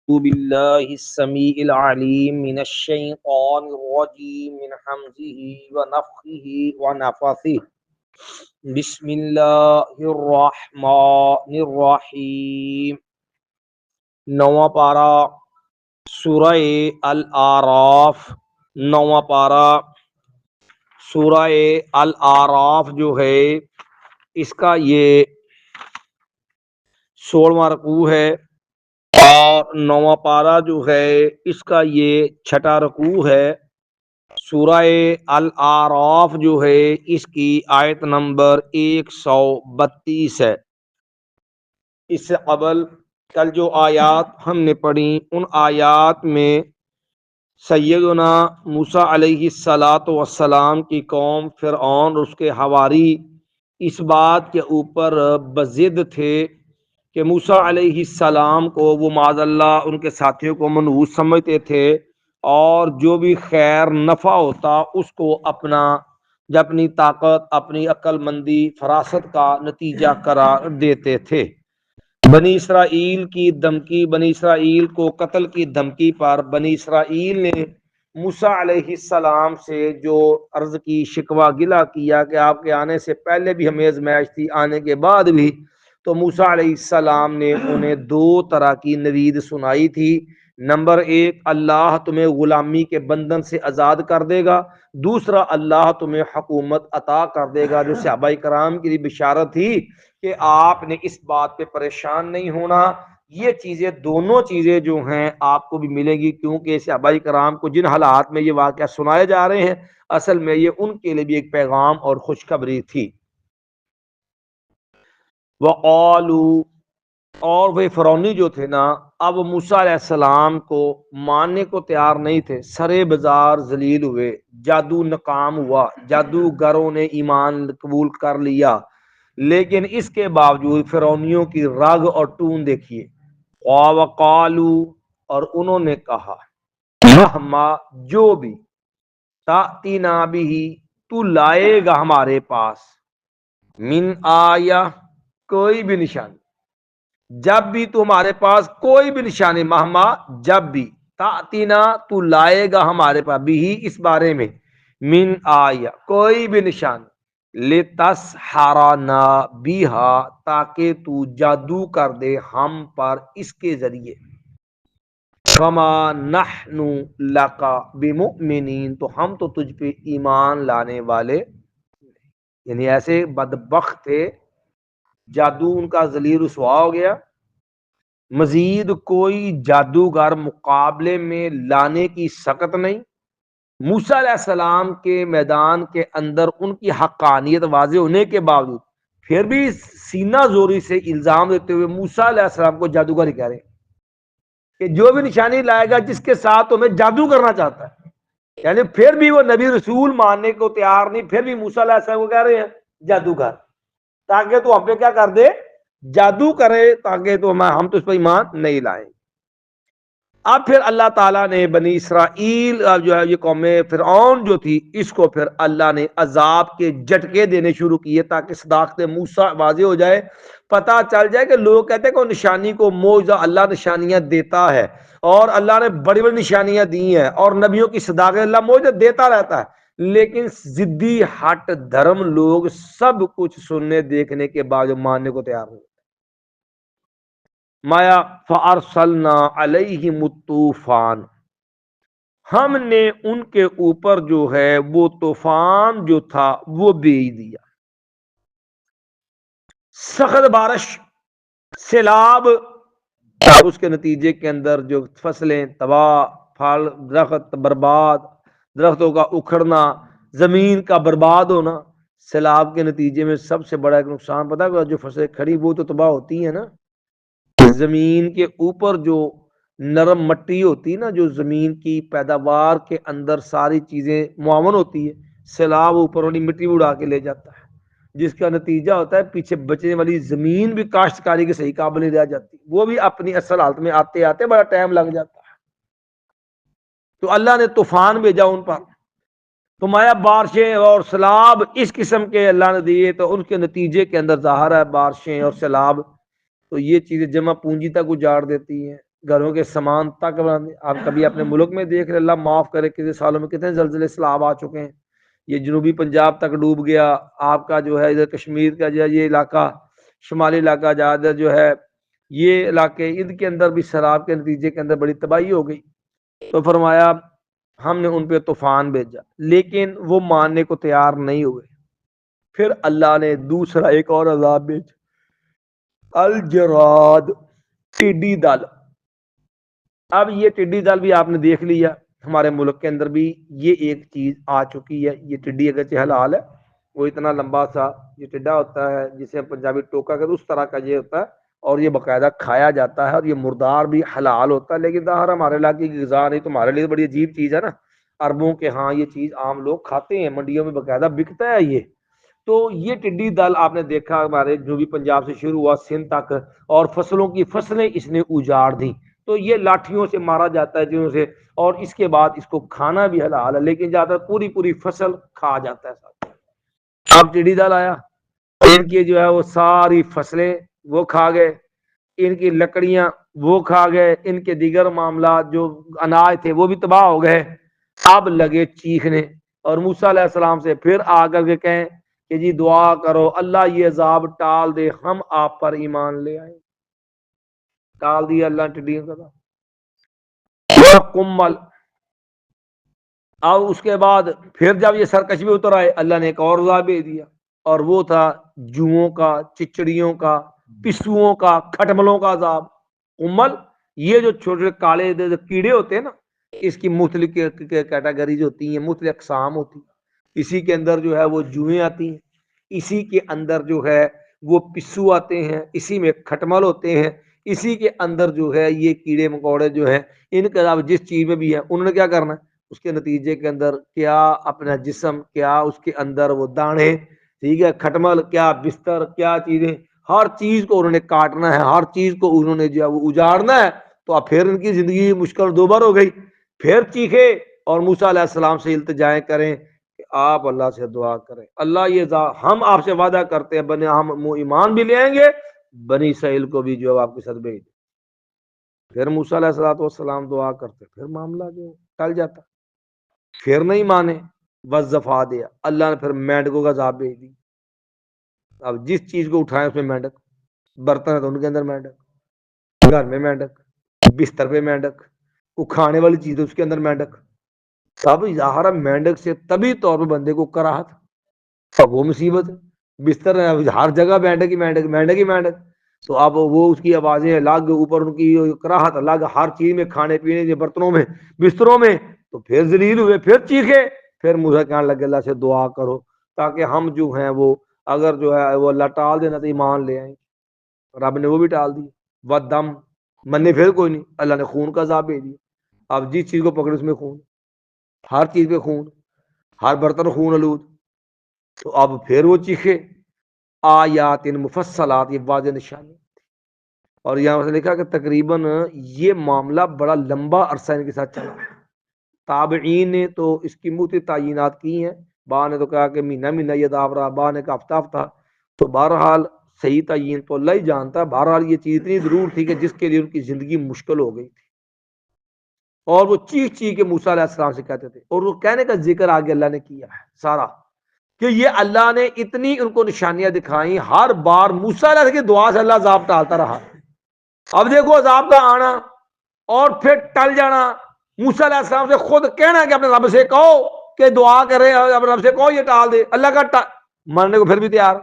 بالله السميع العليم من الشيطان الرجيم من حمزه ونفخه ونفثه بسم الله الرحمن الرحیم۔ نواں پارہ سورہ الاعراف، نواں پارہ سورہ الاعراف جو ہے اس کا یہ 16واں رکوع ہے، اور نواں پارہ جو ہے اس کا یہ 6واں رکوع ہے۔ سورہ الاعراف جو ہے اس کی آیت نمبر 132 ہے۔ اس سے قبل کل جو آیات ہم نے پڑھی ان آیات میں سیدنا موسیٰ علیہ السلام کی قوم فرعون اور اس کے حواری اس بات کے اوپر بضد تھے کہ موسیٰ علیہ السلام کو وہ معاذ اللہ ان کے ساتھیوں کو منحوس سمجھتے تھے، اور جو بھی خیر نفع ہوتا اس کو اپنی طاقت، اپنی عقل مندی، فراست کا نتیجہ قرار دیتے تھے۔ بنی اسرائیل کی دھمکی، بنی اسرائیل کو قتل کی دھمکی پر بنی اسرائیل نے موسیٰ علیہ السلام سے جو عرض کی، شکوہ گلہ کیا کہ آپ کے آنے سے پہلے بھی ہمیں آزمائش تھی، آنے کے بعد بھی، تو موسیٰ علیہ السلام نے انہیں 2 طرح کی نوید سنائی تھی۔ نمبر 1، اللہ تمہیں غلامی کے بندھن سے آزاد کر دے گا، دوسرا اللہ تمہیں حکومت عطا کر دے گا، جو صحابہ کرام کی بشارت تھی کہ آپ نے اس بات پہ پریشان نہیں ہونا۔ یہ چیزیں، دونوں چیزیں جو ہیں آپ کو بھی ملیں گی، کیونکہ صحابہ کرام کو جن حالات میں یہ واقعہ سنائے جا رہے ہیں اصل میں یہ ان کے لیے بھی ایک پیغام اور خوشخبری تھی۔ وقالوا، اور وہ فرعونی جو تھے نا، اب موسیٰ علیہ السلام کو ماننے کو تیار نہیں تھے، سرے بازار ذلیل ہوئے، جادو ناکام ہوا، جادوگروں نے ایمان قبول کر لیا، لیکن اس کے باوجود فرعونیوں کی رگ اور ٹون دیکھیے۔ وقالوا، اور انہوں نے کہا، مہما، جو بھی، تأتینا بھی، تو لائے گا ہمارے پاس، من آیہ، کوئی بھی نشانی، جب بھی تمہارے پاس کوئی بھی نشانی، مہما، جب بھی، تأتینا، تو لائے گا ہمارے پاس، بھی، اس بارے میں، من آیہ، کوئی بھی نشانی، لتسحرنا بہا، تاکہ تو جادو کر دے ہم پر اس کے ذریعے، وما نحن لک بمؤمنین، تو ہم تو تجھ پہ ایمان لانے والے، یعنی ایسے بدبخت تھے، جادو ان کا ذلیل رسوا ہو گیا، مزید کوئی جادوگر مقابلے میں لانے کی سکت نہیں۔ موسیٰ علیہ السلام کے میدان کے اندر ان کی حقانیت واضح ہونے کے باوجود پھر بھی سینہ زوری سے الزام دیتے ہوئے موسیٰ علیہ السلام کو جادوگر ہی کہہ رہے ہیں کہ جو بھی نشانی لائے گا جس کے ساتھ تمہیں جادو کرنا چاہتا ہے، یعنی پھر بھی وہ نبی رسول ماننے کو تیار نہیں، پھر بھی موسیٰ علیہ السلام کو کہہ رہے ہیں جادوگر، تاکہ تو ہم پہ کیا کر دے، جادو کرے، تاکہ تو ہم تو اس پر ایمان نہیں لائیں۔ اب پھر اللہ تعالیٰ نے بنی اسرائیل جو ہے، یہ قوم فرعون جو تھی، اس کو پھر اللہ نے عذاب کے جھٹکے دینے شروع کیے تاکہ صداقت موسیٰ واضح ہو جائے، پتہ چل جائے کہ لوگ کہتے ہیں کہ نشانی کو معجزہ، اللہ نشانیاں دیتا ہے، اور اللہ نے بڑی بڑی نشانیاں دی ہیں، اور نبیوں کی صداقت اللہ معجزہ دیتا رہتا ہے، لیکن ضدی ہٹ دھرم لوگ سب کچھ سننے دیکھنے کے بعد ماننے کو تیار ہو مایا فارسلنا علیہم الطوفان، ہم نے ان کے اوپر جو ہے وہ طوفان جو تھا وہ بھیج دیا، سخت بارش، سیلاب، اور اس کے نتیجے کے اندر جو فصلیں تباہ، پھل درخت برباد، درختوں کا اکھڑنا، زمین کا برباد ہونا۔ سیلاب کے نتیجے میں سب سے بڑا ایک نقصان پتہ ہے، جو فصلیں کھڑی وہ تو تباہ ہوتی ہیں نا، زمین کے اوپر جو نرم مٹی ہوتی ہے نا، جو زمین کی پیداوار کے اندر ساری چیزیں معاون ہوتی ہے، سیلاب اوپر والی مٹی اڑا کے لے جاتا ہے، جس کا نتیجہ ہوتا ہے پیچھے بچنے والی زمین بھی کاشتکاری کے صحیح قابل نہیں رہ جاتی، وہ بھی اپنی اصل حالت میں آتے آتے بڑا ٹائم لگ جاتا ہے۔ تو اللہ نے طوفان بھیجا ان پر، تو مایا بارشیں اور سیلاب اس قسم کے اللہ نے دیے، تو ان کے نتیجے کے اندر ظاہر ہے بارشیں اور سیلاب تو یہ چیزیں جمع پونجی تک اجاڑ دیتی ہیں، گھروں کے سامان تک آپ کبھی اپنے ملک میں دیکھ رہے، اللہ معاف کرے کتنے سالوں میں کتنے زلزلے سیلاب آ چکے ہیں، یہ جنوبی پنجاب تک ڈوب گیا، آپ کا جو ہے ادھر کشمیر کا جو ہے یہ علاقہ، شمالی علاقہ جہاں جو ہے یہ علاقے، ان کے اندر بھی سیلاب کے نتیجے کے اندر بڑی تباہی ہو گئی۔ تو فرمایا ہم نے ان پہ طوفان بھیجا، لیکن وہ ماننے کو تیار نہیں ہوئے۔ پھر اللہ نے دوسرا ایک اور عذاب بھیجا، الجراد، ٹڈی دل۔ اب یہ ٹڈی دل بھی آپ نے دیکھ لیا، ہمارے ملک کے اندر بھی یہ ایک چیز آ چکی ہے۔ یہ ٹڈی اگرچہ حلال ہے، وہ اتنا لمبا سا یہ ٹڈا ہوتا ہے جسے پنجابی ٹوکا کہتے ہیں، اس طرح کا یہ ہوتا ہے، اور یہ باقاعدہ کھایا جاتا ہے، اور یہ مردار بھی حلال ہوتا ہے، لیکن ظاہر ہمارے علاقے کی غذا نہیں، تمہارے لیے بڑی عجیب چیز ہے نا، عربوں کے ہاں یہ چیز عام لوگ کھاتے ہیں، منڈیوں میں باقاعدہ بکتا ہے یہ۔ تو یہ ٹڈی دل آپ نے دیکھا ہمارے جنوبی پنجاب سے شروع ہوا سندھ تک، اور فصلوں کی فصلیں اس نے اجاڑ دی۔ تو یہ لاٹھیوں سے مارا جاتا ہے جنہوں سے، اور اس کے بعد اس کو کھانا بھی حلال ہے، لیکن زیادہ پوری پوری فصل کھا جاتا ہے۔ اب ٹڈی دل آیا، ان کی جو ہے وہ ساری فصلیں وہ کھا گئے، ان کی لکڑیاں وہ کھا گئے، ان کے دیگر معاملات جو اناج تھے وہ بھی تباہ ہو گئے۔ اب لگے چیخنے، اور موسیٰ علیہ السلام سے پھر آ کر کے کہیں کہ جی دعا کرو اللہ یہ عذاب ٹال دے، ہم آپ پر ایمان لے آئے۔ ٹال دیا اللہ ٹڈیوں کا۔ کمل، اب اس کے بعد پھر جب یہ سرکش بھی اتر آئے، اللہ نے ایک اور عذاب بھیج دیا، اور وہ تھا جوؤں کا، چچڑیوں کا، پسوؤں کا، کھٹملوں کا عذاب۔ کمل، یہ جو چھوٹے کالے کیڑے ہوتے ہیں نا، اس کی مختلف کیٹیگریز ہوتی ہیں، مختلف اقسام ہوتی ہیں۔ اسی کے اندر جو ہے وہ جوئیں آتی ہیں، اسی کے اندر جو ہے وہ پسو آتے ہیں، اسی میں کھٹمل ہوتے ہیں، اسی کے اندر جو ہے یہ کیڑے مکوڑے جو ہیں، ان کے علاوہ جس چیز میں بھی ہے انہوں نے کیا کرنا ہے، اس کے نتیجے کے اندر کیا اپنا جسم، کیا اس کے اندر وہ دانے، ٹھیک ہے، کھٹمل کیا بستر، کیا چیزیں، ہر چیز کو انہوں نے کاٹنا ہے، ہر چیز کو انہوں نے جو ہے وہ اجاڑنا ہے۔ تو اب پھر ان کی زندگی مشکل دوبر ہو گئی، پھر چیخے اور موسیٰ علیہ السلام سے التجائیں کریں کہ آپ اللہ سے دعا کریں، اللہ یہ ہم آپ سے وعدہ کرتے ہیں بنے ہم ایمان بھی لے آئیں گے، بنی اسرائیل کو بھی جو آپ کے ساتھ بھیج دیں۔ پھر موسیٰ علیہ السلام دعا کرتے، پھر معاملہ جو ٹل جاتا، پھر نہیں مانے، وظفا دیا، اللہ نے پھر مینڈکوں کا عذاب بھیج دی۔ اب جس چیز کو اٹھائیں اس میں مینڈک، برتن ہے تو ان کے اندر مینڈک، گھر میں مینڈک، بستر پہ مینڈک، وہ کھانے والی چیز ہے اس کے اندر مینڈک۔ تب ظاہر مینڈک سے طبی طور پہ بندے کو کراہت، اب وہ مصیبت ہے، بستر ہے ہر جگہ مینڈک ہی مینڈک، مینڈک ہی مینڈک، تو اب وہ اس کی آوازیں الگ، اوپر ان کی کراہت الگ، ہر چیز میں، کھانے پینے کے برتنوں میں، بستروں میں۔ تو پھر ذلیل ہوئے، پھر چیخے، پھر موسیٰ کہنے لگے اللہ سے دعا کرو تاکہ ہم جو ہیں وہ اگر جو ہے وہ اللہ ٹال دینا تو ایمان لے آئیں۔ رب نے وہ بھی ٹال دی، ودم، مننے پھر کوئی نہیں، اللہ نے خون کا عذاب بھیج دیا۔ اب جس چیز کو پکڑے اس میں خون، ہر چیز پہ خون، ہر برتن خون آلود۔ تو اب پھر وہ چیخے، آیات مفصلات، یہ واضح نشانی۔ اور یہاں سے لکھا کہ تقریباً یہ معاملہ بڑا لمبا عرصہ ان کے ساتھ چلا۔ تابعین نے تو اس کی مختلف تعینات کی ہیں، بعض نے تو کہا کہ مہینہ مہینہ یہ عذاب رہا، بعض نے کہا ہفتہ ہفتہ، تو بہرحال صحیح تعین تو اللہ ہی جانتا ہے۔ بہرحال یہ چیز اتنی ضرور تھی کہ جس کے لیے ان کی زندگی مشکل ہو گئی تھی، اور وہ چیخ چیخ کے موسیٰ علیہ السلام سے کہتے تھے، اور وہ کہنے کا ذکر آگے اللہ نے کیا ہے سارا، کہ یہ اللہ نے اتنی ان کو نشانیاں دکھائیں، ہر بار موسیٰ علیہ السلام کی دعا سے اللہ عذاب ٹالتا رہا۔ اب دیکھو عذاب کا آنا اور پھر ٹل جانا، موسیٰ علیہ السلام سے خود کہنا کہ اپنے رب سے کہو کہ دعا کرے، اپنے رب سے کہو یہ ٹال دے، اللہ کا ماننے کو پھر بھی تیار۔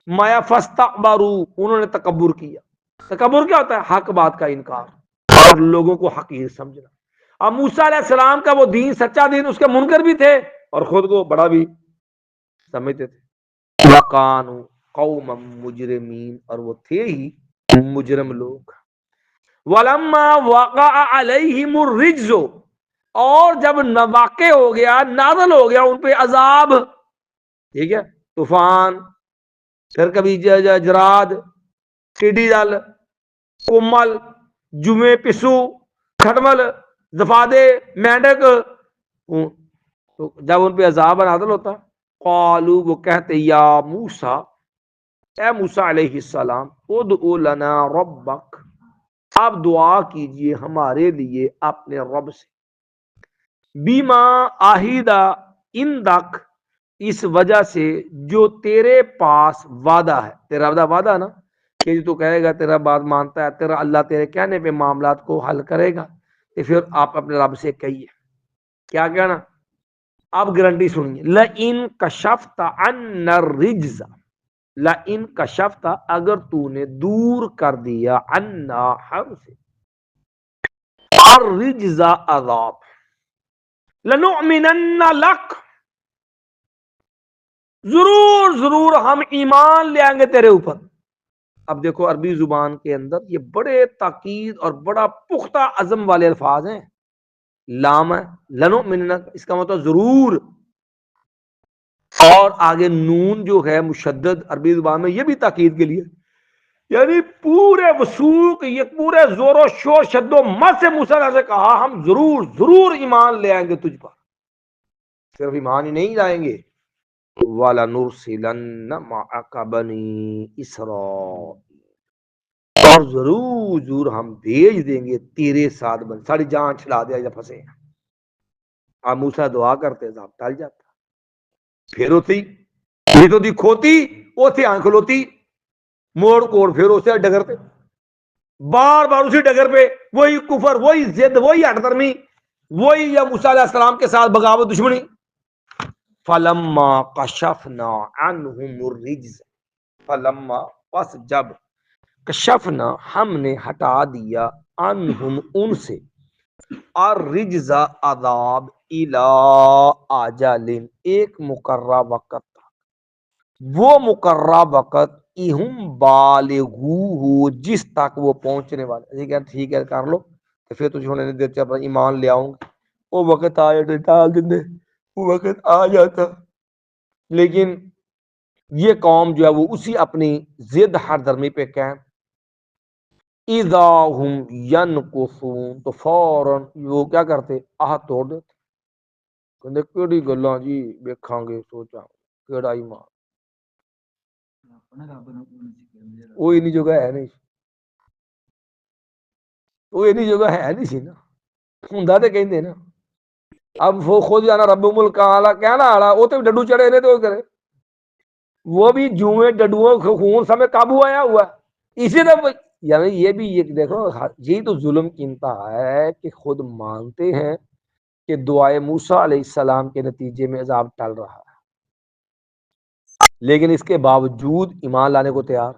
مایا فاستکبروا، انہوں نے تکبر کیا۔ تکبر کیا ہوتا ہے؟ حق بات کا انکار اور لوگوں کو حقیر سمجھنا۔ اب موسیٰ علیہ السلام کا وہ دین سچا دین، اس کے منکر بھی تھے اور خود کو بڑا بھی سمجھتے تھے۔ وَقَانُوا قَوْمًا مُجْرِمِينَ، اور وہ تھے ہی مجرم لوگ۔ وَلَمَّا وَقَعَ عَلَيْهِمُ الرِّجْزُ، اور جب واقع ہو گیا، نازل ہو گیا ان پہ عذاب، ٹھیک ہے، طوفان، پھر کبھی جراد، ٹڈی دل، کمل، جوئیں، پسو، کھٹمل، ضفادع، مینڈک، تو جب ان پہ عذاب نازل ہوتا، قالوا، وہ کہتے، یا موسیٰ، اے موسیٰ علیہ السلام ادعو لنا ربک، آپ دعا کیجئے ہمارے لیے اپنے رب سے، بیما آہیدہ اندک، اس وجہ سے جو تیرے پاس وعدہ ہے، تیرا وعدہ نا کہ تو کہے گا تیرا بات مانتا ہے، تیرا اللہ تیرے کہنے پہ معاملات کو حل کرے گا، تو پھر آپ اپنے رب سے کہیے کیا کہنا. اب گارنٹی سنیے، لئن کشفت عنا الرجز، لئن کشفت اگر تو نے دور کر دیا عنا ہم سے الرجز عذاب، لنؤمنن لک، ضرور ضرور ہم ایمان لے آئیں گے تیرے اوپر. اب دیکھو عربی زبان کے اندر یہ بڑے تاکید اور بڑا پختہ عزم والے الفاظ ہیں. لام ہے لنؤمنن، اس کا مطلب ضرور، اور آگے نون جو ہے مشدد عربی زبان میں یہ بھی تاکید کے لیے، یعنی پورے وثوق، یہ پورے زور و شور شد و مت سے موسیٰ سے کہا ہم ضرور ضرور ایمان لے آئیں گے تجھ پر. صرف ایمان ہی نہیں لائیں گے، وَلَنُرْسِلَنَّ مَعَكَ بَنِي إِسْرَائِيلَ، اور ضرور ضرور ہم بھیج دیں گے تیرے ساتھ بن، ساری جان چھڑا دیا جب پھنسے. آپ موسیٰ دعا کرتے صاحب ٹل جاتا، پھر ہوتی یہ تو دی کھوتی وہ تھی آنکھ کھلوتی، موڑ کوڑ پھر اسے ڈگر پہ بار بار اسی ڈگر پہ وہی کفر، وہی ضد، وہی ہٹ درمی، وہی یا موسیٰ علیہ السلام کے ساتھ بغاوت دشمنی. فلما کشفنا عنہم الرجز، فلما پس جب کشفنا ہم نے ہٹا دیا عنہم ان سے الرجز عذاب الی اجل ایک مقررہ وقت تھا، وہ مقررہ وقت ہم بالغو ہو جس تک وہ پہنچنے والے. ٹھیک ہے کر لو تو پھر تجھے ہونے نہیں دیتے اپنا ایمان لے آؤں گا. وہ وقت آیا تو ڈال دیں، وہ وقت آ جاتا، لیکن یہ قوم جو ہے وہ اسی اپنی ضد ہر درمی پہ قائم. اذا ہم ینکثون، تو فوراً وہ کیا کرتے، عہد توڑ دیتے. کہندے کیڑی گلاں جی ویکھاں گے سوچاں کیڑا ایمان، وہ انہی جگہ ہے نہیں، وہ انہی جگہ ہے نہیں سی نا، ہوندا تے کہندے نا. اب وہ خود جانا رب ملک آلا کہنا آلا، وہ تو ڈڈو چڑھے نے تو کرے، وہ بھی جوئیں ڈڈوؤں خون سمیت قابو آیا ہوا ہے. اسی طرح یعنی یہ بھی یہ دیکھو، یہی تو ظلم کی انتہا ہے کہ خود مانتے ہیں کہ دعائے موسیٰ علیہ السلام کے نتیجے میں عذاب ٹل رہا ہے، لیکن اس کے باوجود ایمان لانے کو تیار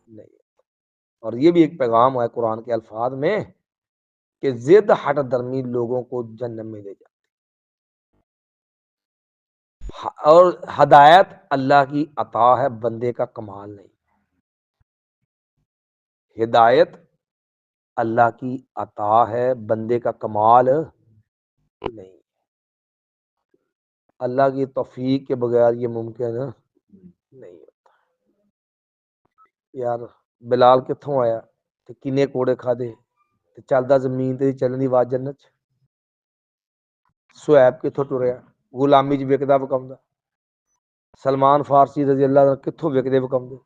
نہیں. اور یہ بھی ایک پیغام ہے قرآن کے الفاظ میں کہ ضد ہٹ درمی لوگوں کو جہنم میں لے جاتی، اور ہدایت اللہ کی عطا ہے، بندے کا کمال نہیں. ہدایت اللہ کی عطا ہے، بندے کا کمال نہیں. اللہ کی توفیق کے بغیر یہ ممکن نہیں ہوتا. یار بلال کتھوں آیا تے کنے کوڑے کھادے تے چلدا زمین تے چلنی آواز جنت. سہیب کتھوں ٹریا غلامی چ وکدا وکاوندا. سلمان فارسی رضی اللہ عنہ کتھوں وکدے وکاوندے.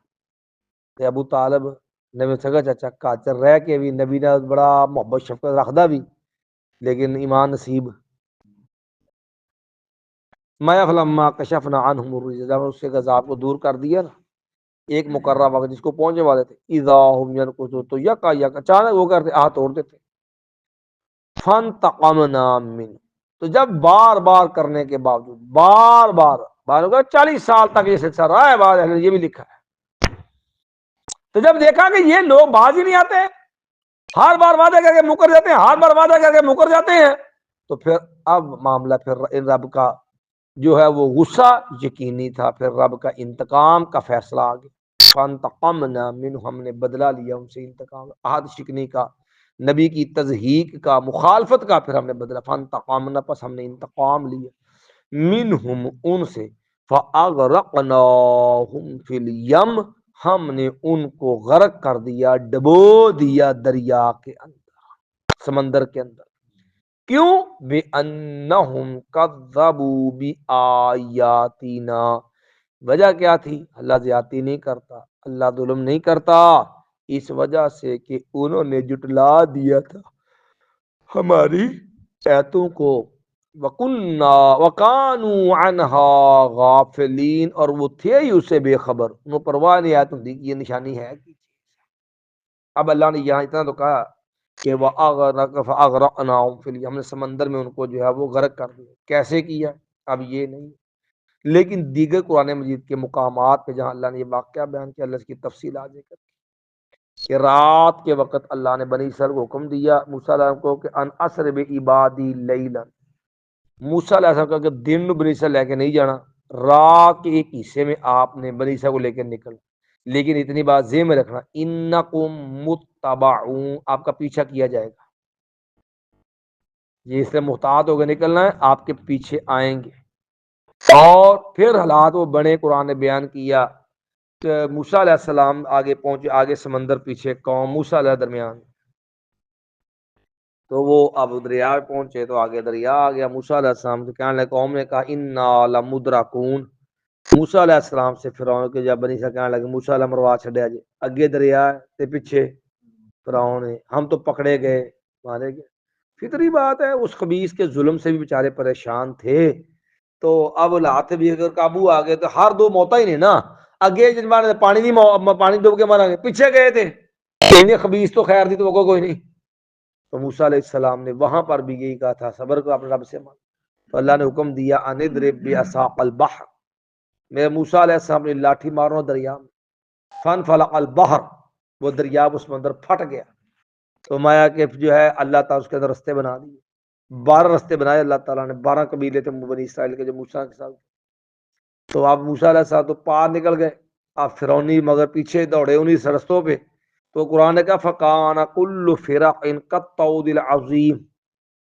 تے ابو طالب نبی سگا چاچا کاچر رہ کے بھی نبی نال بڑا محبت شفقت رکھدا بھی، لیکن ایمان نصیب. ما فلما کشفنا عنہم الرجز، جب اس سے عذاب کو دور کر دیا نا ایک مقررہ وقت جس کو پہنچنے والے تھے، اذا ہم ینکثون، تو یکا یک اچانک وہ کرتے آہ توڑ دیتے. فانتقمنا من، تو جب بار بار کرنے کے باوجود بار بار 40 سال تک یہ سلسلہ رہا ہے، بعد یہ بھی لکھا ہے. تو جب دیکھا کہ یہ لوگ باز ہی نہیں آتے، ہر بار وعدہ کر کے مکر جاتے ہیں، ہر بار وعدہ کر کے مکر جاتے ہیں، تو پھر اب معاملہ پھر رب کا جو ہے وہ غصہ یقینی تھا، پھر رب کا انتقام کا فیصلہ آ گیا. فانتقمنا منہ، ہم نے بدلہ لیا ان سے انتقام، عہد شکنی کا، نبی کی تضحیق کا، مخالفت کا، پھر ہم نے بدلہ. فانتقمنا، پس ہم نے انتقام لیا، منہم ان سے، فاغرقناہم فی الیم، ہم نے ان کو غرق کر دیا، ڈبو دیا دریا کے اندر، سمندر کے اندر. کیوں؟ بِأَنَّهُمْ كَذَّبُوا بِآيَاتِنَا، وجہ کیا تھی؟ اللہ زیادتی نہیں کرتا، اللہ ظلم نہیں کرتا، اس وجہ سے کہ انہوں نے جٹلا دیا تھا ہماری ایتوں کو، وَكُنَّا وَكَانُوا عَنْهَا غَافِلِينَ، اور وہ تھے ہی اسے بے خبر، انہوں پرواہ نہیں آتی تھی کہ یہ نشانی ہے کی چیز۔ اب اللہ نے یہاں اتنا تو کہا کہ وَأَغْرَقْنَاهُمْ فِي الْيَمِّ، ہم نے سمندر میں ان کو جو ہے وہ غرق کر دیا۔ کیسے کیا؟ اب یہ نہیں، لیکن دیگر قرآن مجید کے مقامات پہ جہاں اللہ نے یہ واقعہ بیان کیا، اللہ اس کی تفصیلات ذکر کہ رات کے وقت اللہ نے بنی اسرائیل کو حکم دیا موسیٰ علیہ السلام کو کہ ان اسر بعبادی لیلا، موسیٰ علیہ السلام کہ دن بنی اسرائیل لے کے نہیں جانا، رات کے ایک حصے میں آپ نے بنی اسرائیل کو لے کے نکل، لیکن اتنی بات ذہن میں رکھنا انکم متبعون، آپ کا پیچھا کیا جائے گا، جس سے محتاط ہو کے نکلنا ہے، آپ کے پیچھے آئیں گے۔ اور پھر حالات وہ بڑے، قرآن نے بیان کیا کہ موسیٰ علیہ السلام آگے پہنچے، آگے سمندر، پیچھے قوم، موسیٰ علیہ درمیان، تو وہ اب دریا میں پہنچے تو آگے دریا آ گیا، موسیٰ علیہ السلام سے کہنے لگے، قوم نے کہا انا لمدرکون، موسیٰ علیہ السلام سے فرعون کے جب بنی سے کہنے لگے موسیٰ علیہ مروا چھڑیا جی، اگے دریا ہے تے پیچھے فرعون ہے، ہم تو پکڑے گئے، مارے گئے۔ فطری بات ہے، اس خبیث کے ظلم سے بھی بیچارے پریشان تھے، تو اب لات بھی اگر قابو آ گئے تو ہر دو موتا ہی نہیں نا، اگے جن پانی نہیں، پانی ڈوب کے مارا گے، پیچھے گئے تھے انہیں خبیث تو خیر دی تو وہ کوئی نہیں۔ تو موسیٰ علیہ السلام نے وہاں پر بھی یہی کہا تھا صبر کو اپنے رب سے مان، تو اللہ نے حکم دیا ان اضرب بعصاک البحر، میرے موسیٰ علیہ السلام نے لاٹھی مارو دریا میں، فانفلق البحر، وہ دریا اس میں اندر پھٹ گیا، تو مایا کہ جو ہے اللہ تعالیٰ اس کے اندر رستے بنا دیے، 12 رستے بنائے اللہ تعالیٰ نے، 12 قبیلے تھے بنی اسرائیل کے جو موسیٰ کے ساتھ، تو آپ موسیٰ علیہ السلام تو پار نکل گئے، آپ فرعونی مگر پیچھے دوڑے انہی رستوں پہ، تو قرآن نے کہا فَقَانَ كُلُّ فِرَقٍ كَالطَّوْدِ الْعَظِيمِ،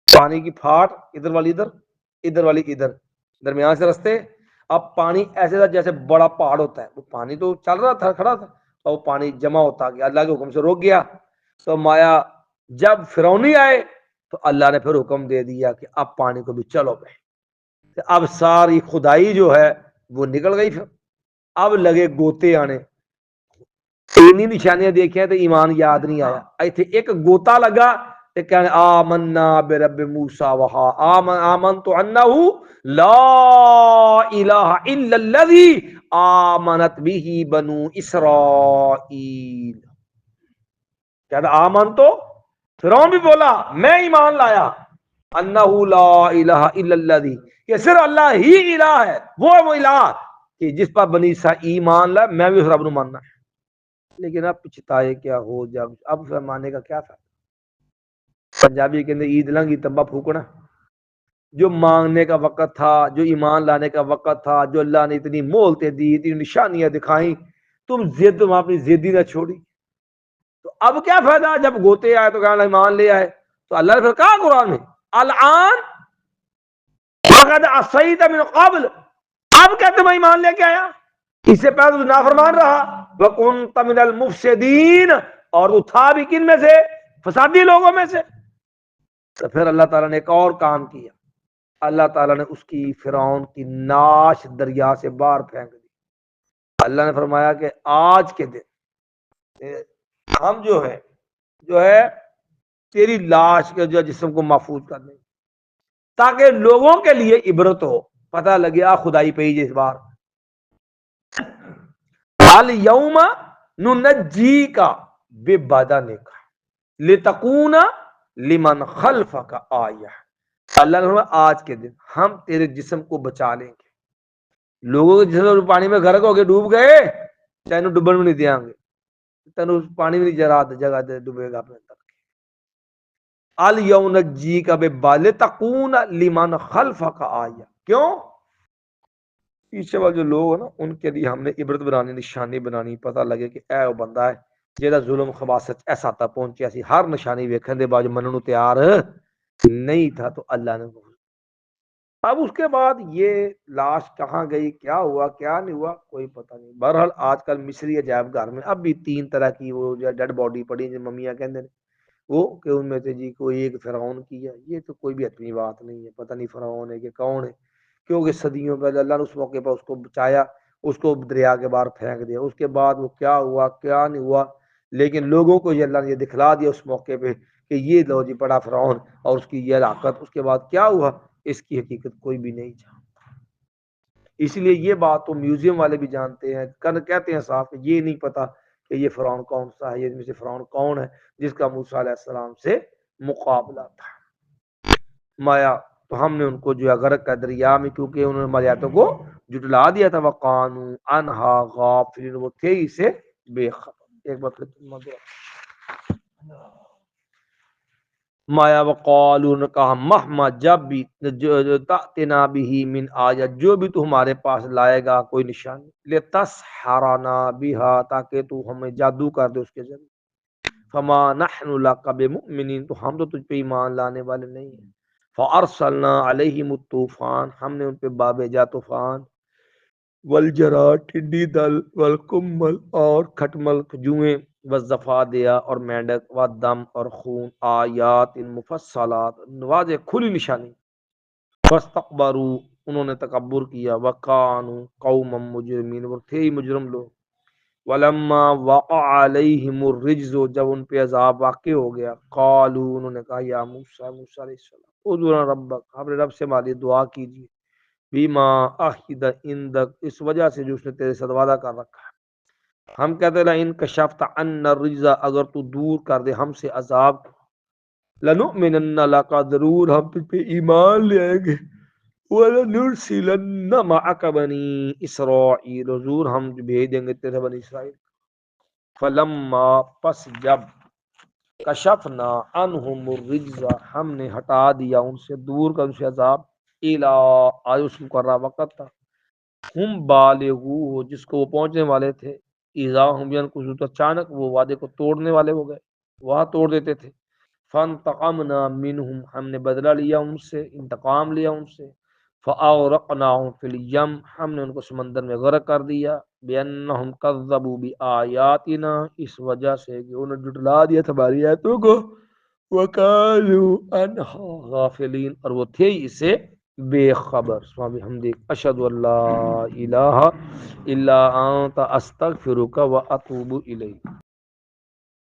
پانی کی پھاٹ ادھر والی ادھر، ادھر والی ادھر، درمیان سے رستے، اب پانی ایسے تھا جیسے بڑا پہاڑ ہوتا ہے، وہ پانی تو چل رہا تھا، کھڑا تھا، اور وہ پانی جمع ہوتا گیا، اللہ کے حکم سے روک گیا، تو مایا جب فرعونی آئے تو اللہ نے پھر حکم دے دیا کہ اب پانی کو بھی چلو بھائی، اب ساری خدائی جو ہے وہ نکل گئی، پھر اب لگے گوتے آنے، اتنی نشانیاں دیکھیں تو ایمان یاد نہیں آیا، ایتھے ایک گوتا لگا تو کہنے آمنا برب موسیٰ آمنت انہ لا الہ الا الذی آمنت به بنو اسرائیل، کہتا آمن تو فرعون بھی بولا میں ایمان لایا، انہ لا الہ الا الذی، کہ صرف اللہ ہی الہ ہے، وہ الہ کہ جس پر بنی اسرائیل ایمان لائے، میں بھی اس رب نو ماننا ہے، لیکن اب پچھتائے کیا ہو جب، اب ماننے کا کیا تھا، پنجابی کے اندر عید لنگی تبا پھوکنا، جو مانگنے کا وقت تھا، جو ایمان لانے کا وقت تھا، جو اللہ نے اتنی مہلتیں دی، اتنی نشانیاں دکھائیں، تم ضد وہاں اپنی ضدی نہ چھوڑی، تو اب کیا فائدہ جب گوتے آئے تو کہنا ایمان لے آئے، تو اللہ نے پھر کہا قرآن میں الان وقد عصیت من قبل، اب کیا تم ایمان لے کے آیا، اس سے پہلے تو نافرمان رہا، وَكُنْتَ مِنَ الْمُفْسِدِينَ، اور وہ تھا بھی کن میں سے، فسادی لوگوں میں سے، تو پھر اللہ تعالیٰ نے ایک اور کام کیا، اللہ تعالیٰ نے اس کی فرعون کی ناش دریا سے باہر پھینک دی، اللہ نے فرمایا کہ آج کے دن ہم جو ہے تیری لاش کے جو جسم کو محفوظ کر دیں، تاکہ لوگوں کے لیے عبرت ہو، پتہ لگیا خدائی پہ ہی اس بار، الیوم ننجیک ببدنک لتکون لمن خلفک آیہ، اللہ نے فرمایا آج کے دن ہم تیرے جسم کو بچا لیں گے، لوگوں کے جسم پانی میں غرق ہو کے ڈوب گئے، تینو ڈوبن بھی نہیں دیاں گے، تینو پانی میں نہیں جگہ دے ڈوبے گا اپنے اندر، الیوم ننجیک ببدنک لتکون لمن خلفک آیہ، کیوں؟ پیچھے والے جو لوگ ہیں نا ان کے لیے ہم نے عبرت بنانی، نشانی بنانی، پتہ لگے کہ اے وہ بندہ ہے جیڑا ظلم خباثت ایسا تک پہنچیا سی، ہر نشانی ویکھن دے بعد منن نو تیار نہیں تھا، تو اللہ نے اب اس کے بعد یہ لاش کہاں گئی، کیا ہوا کیا نہیں ہوا کوئی پتہ نہیں، بہرحال آج کل مصری عجائب گھر میں اب بھی 3 طرح کی وہ جو ڈیڈ باڈی پڑی جو ممیاں کہندے ہیں، وہ کہ ان میں سے جی کوئی ایک فرعون کی ہے، یہ تو کوئی بھی حتمی بات نہیں ہے، پتہ نہیں فرعون ہے کہ کون ہے، کیونکہ صدیوں پہلے اللہ نے اس موقع پر اس کو بچایا، اس کو دریا کے باہر پھینک دیا. اس کے بعد وہ کیا ہوا کیا نہیں ہوا، لیکن لوگوں کو یہ اللہ نے یہ دکھلا دیا اس موقع پہ کہ یہ لو جی بڑا فرعون اور اس کی یہ ہلاکت. اس کے بعد کیا ہوا اس کی حقیقت کوئی بھی نہیں جانتا. اس لیے یہ بات تو میوزیم والے بھی جانتے ہیں، کہتے ہیں صاحب کہ یہ نہیں پتا کہ یہ فرعون کون سا ہے، یہ میں سے فرعون کون ہے جس کا موسیٰ علیہ السلام سے مقابلہ تھا. مایا تو ہم نے ان کو جو ہے غرق کا دریا میں، کیونکہ انہوں نے مریاتوں کو جٹلا دیا تھا. وقانو انہا غافلین، وہ تھے اسے بے خبر. ایک بار پھر مایا وقالو نے کہا مہما جب بھی تأتنا بھی من آیت، جو بھی تو ہمارے پاس لائے گا کوئی نشانی، لتسحرنا بہا، تاکہ تو ہمیں جادو کر دے اس کے ذریعے. فما نحن لک بمؤمنین، تو ہم تو تجھ پہ ایمان لانے والے نہیں ہیں. فارسلنا علیہم الطوفان، ہم نے ان پہ بابیجا طوفان، والجراد ٹڈی دل، والکمل اور کھٹمل جوئیں، والضفادع اور مینڈک، والدم اور خون، آیات مفصلات واضح کھلی نشانی. فاستکبروا، انہوں نے تکبر کیا. وکانوا قوما مجرمین، وہ تھے ہی مجرم لوگ. ولما وقع علیہم الرجز، جب ان پہ عذاب واقع ہو گیا، قالوا، انہوں نے کہا یا موسیٰ، موسیٰ علیہ السلام، ادعو ربک، اپنے رب سے ہماری دعا کیجیے، بیما عہد عندک، اس وجہ سے جو اس نے تیرے ساتھ وعدہ کر رکھا ہے. ہم کہتے ہیں ان کشفت عنا الرجز، اگر تو دور کر دے ہم سے عذاب، لنؤمنن لک، ضرور ہم تجھ پہ ایمان لے آئیں گے. وَلَنُرْسِلَنَّ مَعَكَ بَنِي إِسْرَائِيلَ، ضرور ہم بھیج دیں گے تیرے بنی اسرائیل. فَلَمَّا، پس جب، کشفنا عنہم الرجز، ہم نے ہٹا دیا ان سے، دور کر ان سے عذاب، الى، آج اس مقررہ وقت تھا، ہم بالغو، جس کو وہ پہنچنے والے تھے، اذا ہم ینکثون، تو اچانک وہ وعدے کو توڑنے والے ہو گئے، وہاں توڑ دیتے تھے. فانتقمنا منہم، ہم نے بدلہ لیا ان سے، انتقام لیا ان سے. فاغرقناہم فی الیم، ہم نے ان کو سمندر میں غرق کر دیا. بانہم کذبوا بآیاتنا، اس وجہ سے کہ انہوں نے جھٹلا دیا ہماری آیتوں کو. وکانوا عنہا غافلین، اور وہ تھے اسے بے خبر. سبحان بحمدک، اشہد ان لا الہ الا انت، استغفرک واتوب الیک.